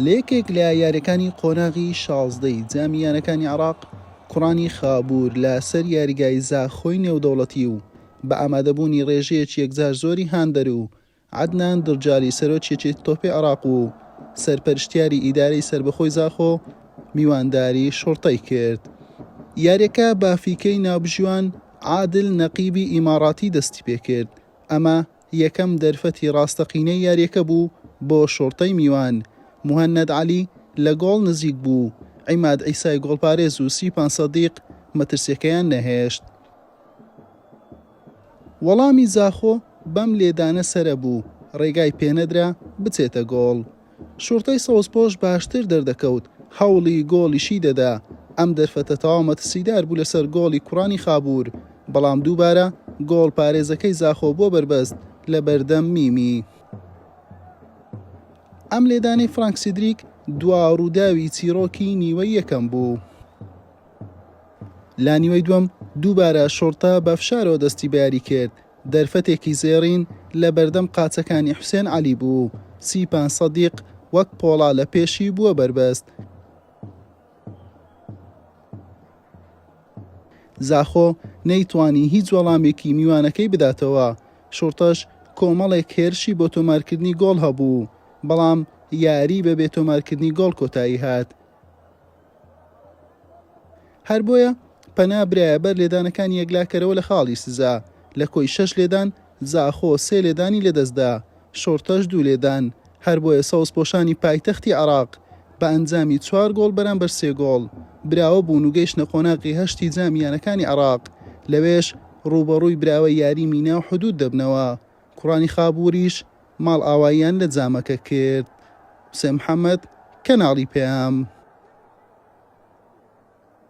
لێکێک لە یاریەکانی قۆناغی 16ی جامیانەکانی عێراق کوڕانی خابوور لە سەر یاریگای زاخۆی نێودەوڵەتی و بە ئامادەبوونی ڕێژەیەکی یەکجار زۆری هاندەر و عەدنان دڵجالی سەرۆکیەکی تۆپی عێراق و سەرپەرشتیاری ئیدارەی سربەخۆی زاخۆ میوانداری شۆڕتەی کرد. یاریەکە بافیکەی ناوبژیوان عادل نەقیبی ئیماڕاتی دەستی پێکرد. ئەمە یەکەم دەرفەتی ڕاستەقینەی یاریەکە بوو بۆ شۆڕتەی میوان. موهەنەد عەلی لە گۆڵ نزیک بوو، عیماد عیسای گۆڵپارێز و سیپان سەدیق مەترسیەکەیان نەهێشت. وەڵامی زاخۆ بەم لێدانە سەرە بوو، ڕێگای پێنەدرا بچێتە گۆڵ. شۆڕتەی سەوزپۆش باشتر دەردەکەوت، هەوڵی گۆڵیشی دەدا. ئەم دەرفەتە تەواو مەترسیدار بوو لەسەر گۆڵی کوڕانی خابوور، بەڵام دووبارە گۆڵ پارێزەکەی زاخۆ بۆ بەربەست لە بەردەم میمی. ئەم لێدانەی فرانک سیدریک دواڕووداوی چیرۆکی نیوەی یەکەم بوو. لا نیوەی دووەم دووبارە شۆڕتە بە فشارەوە دەستی بەیاری کرد. دەرفەتێکی زێڕین لە بەردەم قاچەکانی حوسێن عەلی بوو. سیپان سەدیق وەک پۆڵا لە پێشی بووە بەربەست. زاخۆ نەیتوانی هیچ وەڵامێکی میوانەکەی بداتەوە. شۆڕتەش کۆمەڵێک هێرشی بۆ تۆمارکردنی گۆڵ هەبوو، بەڵام یاری بە بێتۆمارکردنی گۆڵ کۆتایی هات. هەر بۆیە پەنا برایە بەر لێدانەکانی یەکلاکەرەوە لە خاڵی سزا. لە کۆی 6 لێدان زاخۆ 3 لێدانی لەدەستدا، شۆڕتەش 2 لێدان. هەر بۆیە سەوزپۆشانی پایتەختی عێراق بە ئەنجامی 4 گۆڵ بەرامبەر 3 گۆڵ براوە بوون و گەیشتنە قۆناغی 8 جامیانەکانی عێراق. لەوێش ڕوبەڕووی براوە یاری مینا و حودود دەبنەوە. کوڕانی خابووریش ماڵ ئاواییان لە جامەکە کرد. حوسێن محەممەد، کەناڵی پێام.